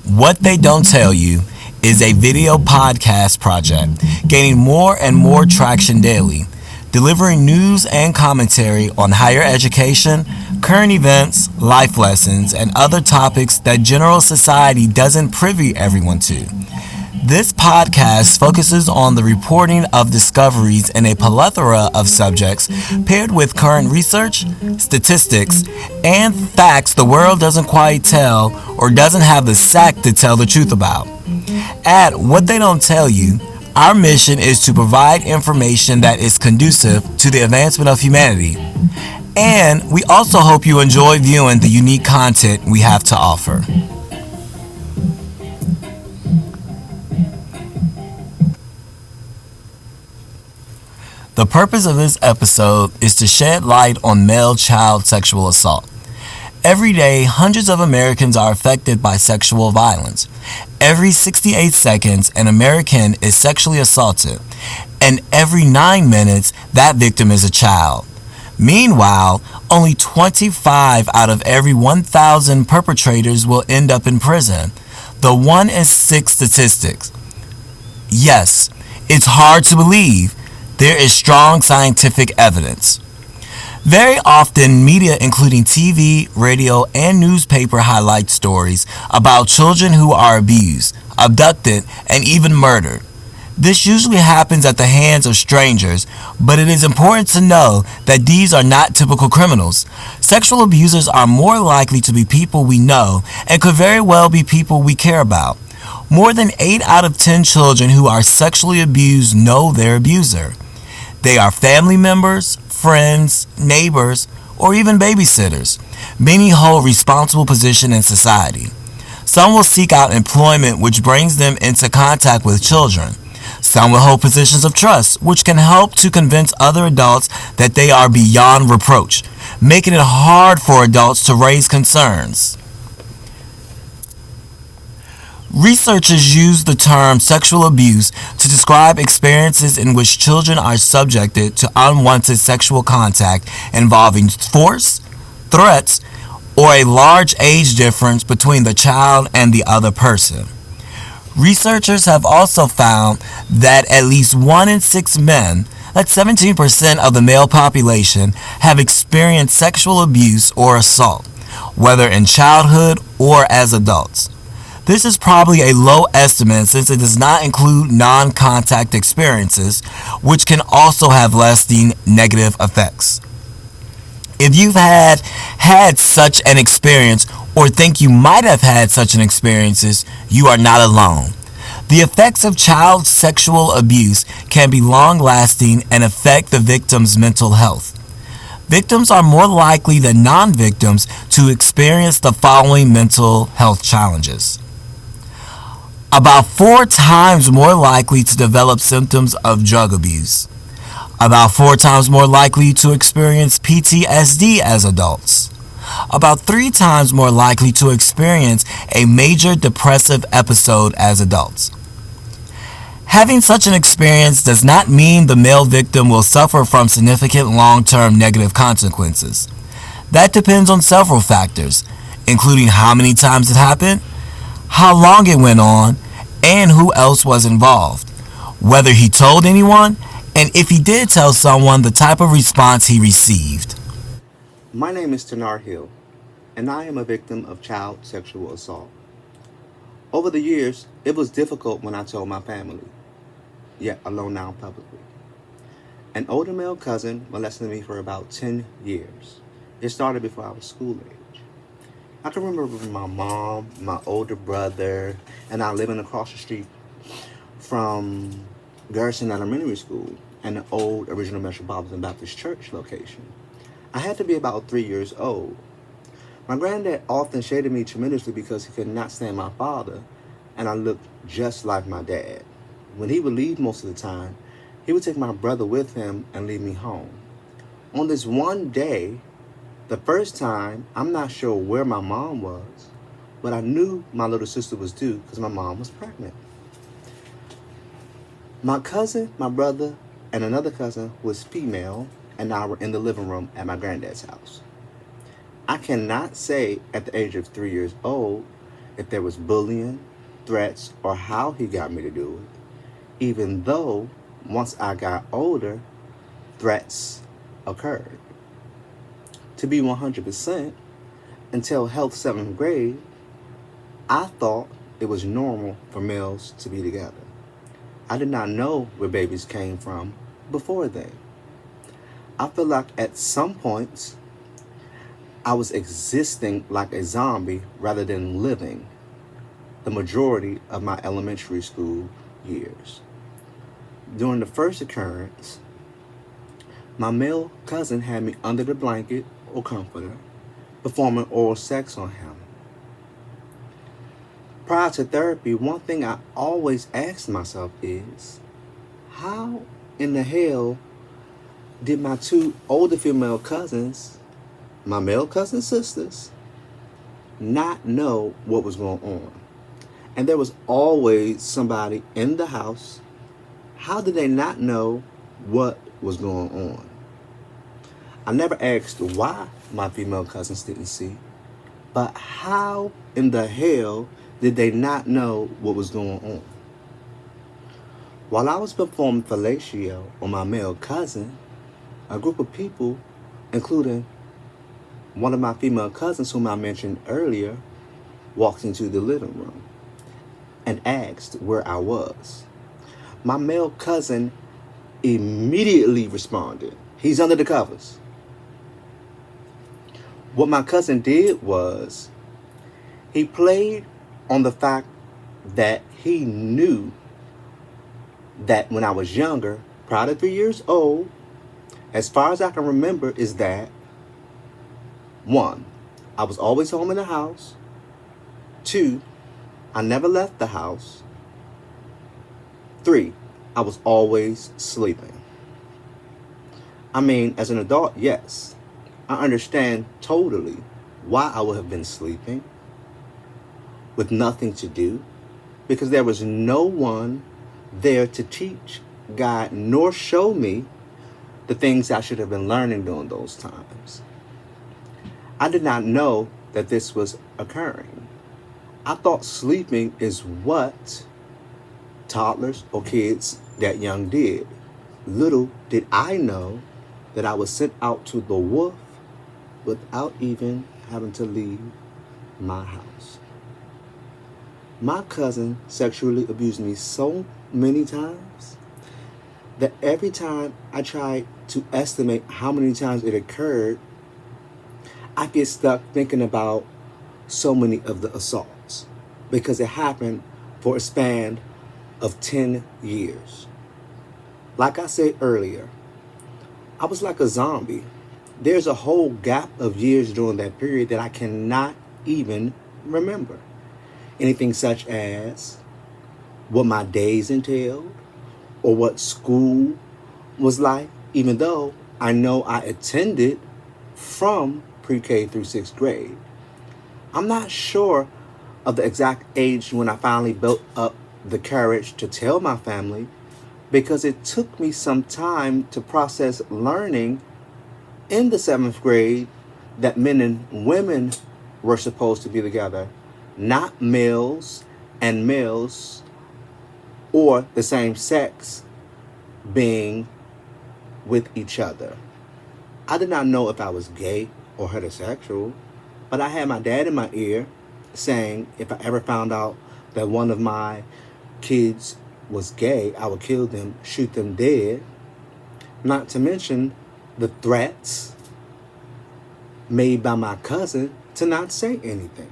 What They Don't Tell You is a video podcast project gaining more and more traction daily, delivering news and commentary on higher education, current events, life lessons, and other topics that general society doesn't privy everyone to. This podcast focuses on the reporting of discoveries in a plethora of subjects paired with current research, statistics, and facts the world doesn't quite tell or doesn't have the sack to tell the truth about. At What They Don't Tell You, our mission is to provide information that is conducive to the advancement of humanity. And we also hope you enjoy viewing the unique content we have to offer. The purpose of this episode is to shed light on male child sexual assault. Every day, hundreds of Americans are affected by sexual violence. Every 68 seconds, an American is sexually assaulted, and every 9 minutes, that victim is a child. Meanwhile, only 25 out of every 1,000 perpetrators will end up in prison. The 1 in 6 statistics. Yes, it's hard to believe. There is strong scientific evidence. Very often, media including TV, radio, and newspaper highlight stories about children who are abused, abducted, and even murdered. This usually happens at the hands of strangers, but it is important to know that these are not typical criminals. Sexual abusers are more likely to be people we know and could very well be people we care about. More than 8 out of 10 children who are sexually abused know their abuser. They are family members, friends, neighbors, or even babysitters. Many hold responsible position in society. Some will seek out employment which brings them into contact with children. Some will hold positions of trust which can help to convince other adults that they are beyond reproach, making it hard for adults to raise concerns. Researchers use the term sexual abuse to describe experiences in which children are subjected to unwanted sexual contact involving force, threats, or a large age difference between the child and the other person. Researchers have also found that at least 1 in 6 men, that's 17% of the male population, have experienced sexual abuse or assault, whether in childhood or as adults. This is probably a low estimate since it does not include non-contact experiences, which can also have lasting negative effects. If you've had such an experience or think you might have had such an experience, you are not alone. The effects of child sexual abuse can be long-lasting and affect the victim's mental health. Victims are more likely than non-victims to experience the following mental health challenges. About 4 times more likely to develop symptoms of drug abuse. About 4 times more likely to experience PTSD as adults. About 3 times more likely to experience a major depressive episode as adults. Having such an experience does not mean the male victim will suffer from significant long-term negative consequences. That depends on several factors, including how many times it happened, how long it went on, and who else was involved, whether he told anyone, and if he did tell someone, the type of response he received. My name is Tanar Hill, and I am a victim of child sexual assault. Over the years, it was difficult when I told my family, yet alone now publicly. An older male cousin molested me for about 10 years. It started before I was school age. I can remember my mom, my older brother, and I living across the street from Garrison Elementary School and the old original Metropolitan Baptist Church location. I had to be about 3 years old. My granddad often shaded me tremendously because he could not stand my father, and I looked just like my dad. When he would leave most of the time, he would take my brother with him and leave me home. On this one day, the first time, I'm not sure where my mom was, but I knew my little sister was due because my mom was pregnant. My cousin, my brother, and another cousin was female, and I were in the living room at my granddad's house. I cannot say at the age of 3 years old if there was bullying, threats, or how he got me to do it, even though once I got older, threats occurred. To be 100%, until health 7th grade, I thought it was normal for males to be together. I did not know where babies came from before then. I feel like at some points, I was existing like a zombie rather than living the majority of my elementary school years. During the first occurrence, my male cousin had me under the blanket or comforter, performing oral sex on him. Prior to therapy, one thing I always asked myself is, how in the hell did my two older female cousins, my male cousin sisters, not know what was going on? And there was always somebody in the house. How did they not know what was going on? I never asked why my female cousins didn't see, but how in the hell did they not know what was going on? While I was performing fellatio on my male cousin, a group of people, including one of my female cousins whom I mentioned earlier, walked into the living room and asked where I was. My male cousin immediately responded, "He's under the covers." What my cousin did was he played on the fact that he knew that when I was younger, prior to 3 years old, as far as I can remember, is that 1, I was always home in the house. 2, I never left the house. 3, I was always sleeping. I mean, as an adult, yes, I understand totally why I would have been sleeping with nothing to do, because there was no one there to teach, guide, nor show me the things I should have been learning during those times. I did not know that this was occurring. I thought sleeping is what toddlers or kids that young did. Little did I know that I was sent out to the wolf without even having to leave my house. My cousin sexually abused me so many times that every time I tried to estimate how many times it occurred, I get stuck thinking about so many of the assaults because it happened for a span of 10 years. Like I said earlier, I was like a zombie. There's a whole gap of years during that period that I cannot even remember. Anything such as what my days entailed or what school was like, even though I know I attended from pre-K through 6th grade. I'm not sure of the exact age when I finally built up the courage to tell my family, because it took me some time to process learning in the 7th grade that men and women were supposed to be together, not males and males or the same sex being with each other. I did not know if I was gay or heterosexual, but I had my dad in my ear saying if I ever found out that one of my kids was gay, I would kill them, shoot them dead. Not to mention the threats made by my cousin to not say anything.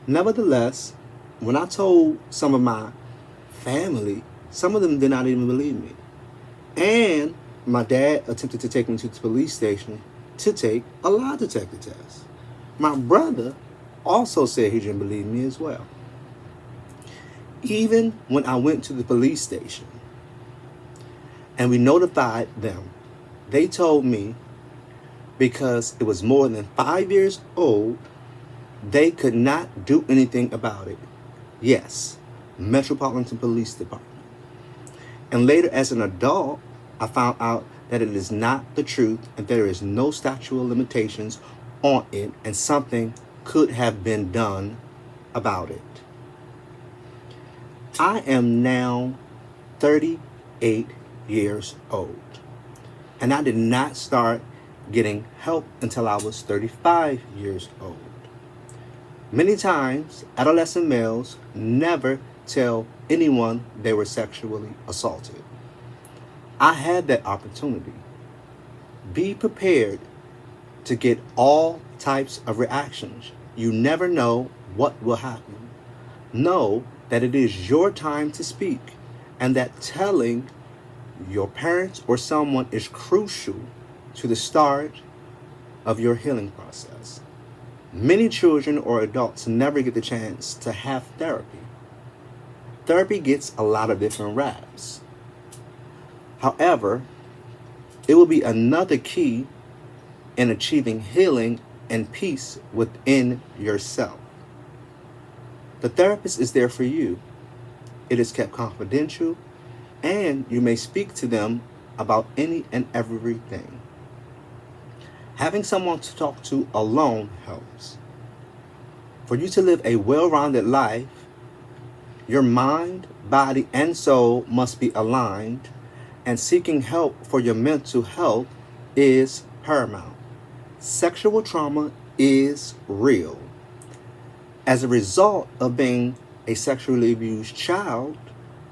Nevertheless, when I told some of my family, some of them did not even believe me. And my dad attempted to take me to the police station to take a lie detector test. My brother also said he didn't believe me as well. Even when I went to the police station and we notified them, they told me because it was more than 5 years old, they could not do anything about it. Yes, Metropolitan Police Department. And later as an adult, I found out that it is not the truth and there is no statute of limitations on it and something could have been done about it. I am now 38 years old, and I did not start getting help until I was 35 years old. Many times, adolescent males never tell anyone they were sexually assaulted. I had that opportunity. Be prepared to get all types of reactions. You never know what will happen. Know that it is your time to speak and that telling your parents or someone is crucial to the start of your healing process. Many children or adults never get the chance to have therapy. Therapy gets a lot of different raps. However, it will be another key in achieving healing and peace within yourself. The therapist is there for you. It is kept confidential, and you may speak to them about any and everything. Having someone to talk to alone helps. For you to live a well-rounded life, your mind, body, and soul must be aligned, and seeking help for your mental health is paramount. Sexual trauma is real. As a result of being a sexually abused child,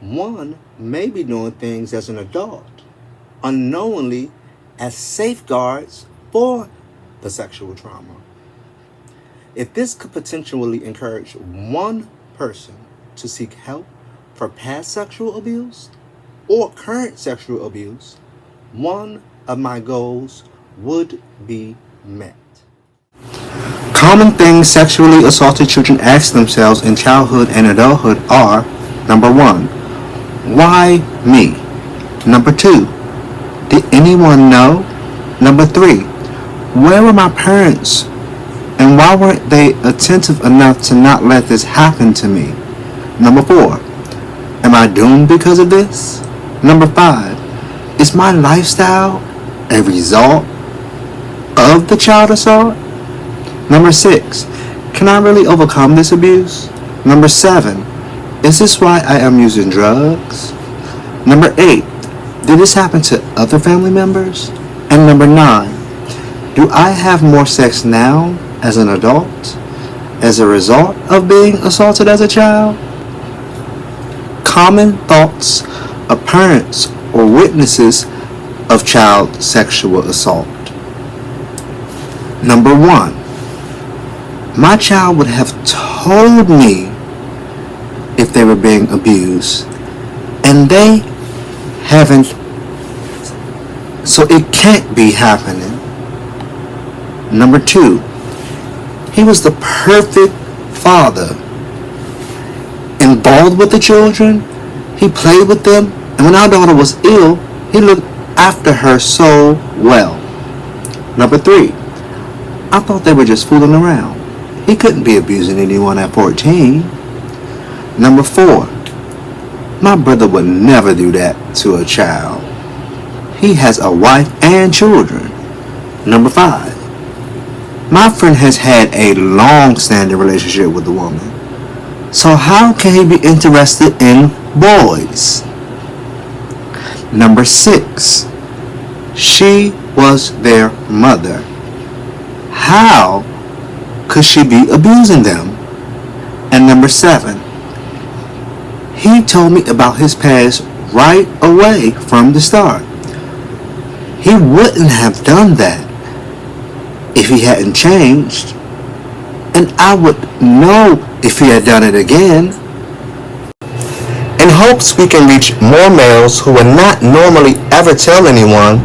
one may be doing things as an adult unknowingly as safeguards for the sexual trauma. If this could potentially encourage one person to seek help for past sexual abuse or current sexual abuse, one of my goals would be met. Common things sexually assaulted children ask themselves in childhood and adulthood are: number 1, why me? Number 2, did anyone know? Number 3, where were my parents? And why weren't they attentive enough to not let this happen to me? Number 4, am I doomed because of this? Number 5, is my lifestyle a result of the child assault? Number 6, can I really overcome this abuse? Number 7, is this why I am using drugs? Number 8, did this happen to other family members? And number 9, do I have more sex now as an adult as a result of being assaulted as a child? Common thoughts of parents or witnesses of child sexual assault. Number 1, my child would have told me if they were being abused, and they haven't, so it can't be happening. Number 2, he was the perfect father, involved with the children, he played with them, and when our daughter was ill, he looked after her so well. Number 3, I thought they were just fooling around. He couldn't be abusing anyone at 14. Number 4, my brother would never do that to a child. He has a wife and children. Number 5, my friend has had a long-standing relationship with the woman. So how can he be interested in boys? Number 6, she was their mother. How could she be abusing them? And number 7, he told me about his past right away from the start. He wouldn't have done that if he hadn't changed, and I would know if he had done it again. In hopes we can reach more males who would not normally ever tell anyone,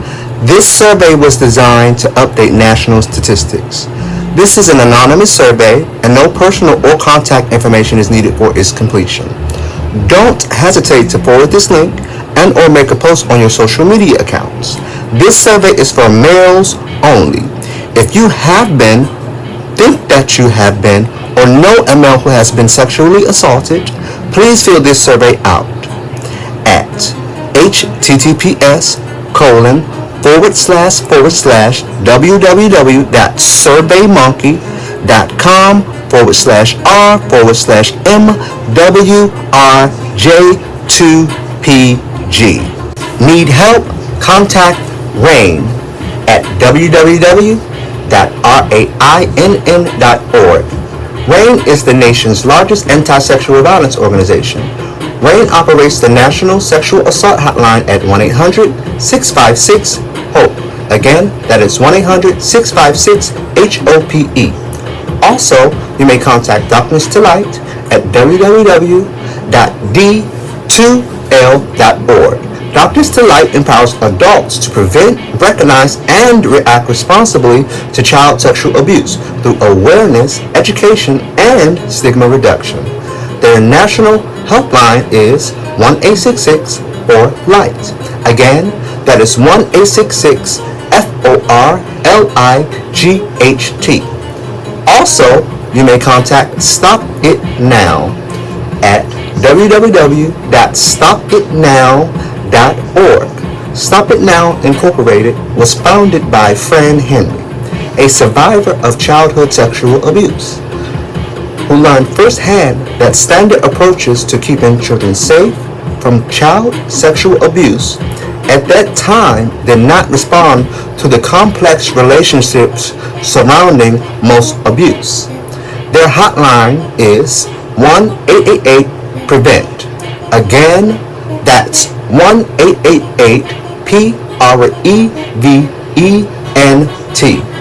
this survey was designed to update national statistics. This is an anonymous survey, and no personal or contact information is needed for its completion. Don't hesitate to forward this link and or make a post on your social media accounts. This survey is for males only. If you have been, think that you have been, or know a male who has been sexually assaulted, please fill this survey out at https:// www.surveymonkey.com/r/MWRJ2PG. Need help? Contact RAINN at www.rainn.org. RAINN is the nation's largest anti-sexual violence organization. RAINN operates the National Sexual Assault Hotline at 1-800-656-HOPE. Again, that is 1-800-656-HOPE. Also, you may contact Darkness to Light at www.d2l.org. Darkness to Light empowers adults to prevent, recognize, and react responsibly to child sexual abuse through awareness, education, and stigma reduction. Their national helpline is 1-866-4LIGHT. Again, that is 1-866-FORLIGHT. Also, you may contact Stop It Now at www.stopitnow.org. Stop It Now Incorporated was founded by Fran Henry, a survivor of childhood sexual abuse, who learned firsthand that standard approaches to keeping children safe from child sexual abuse at that time did not respond to the complex relationships surrounding most abuse. Their hotline is 1-888-PREVENT. Again, that's 1-888-PREVENT.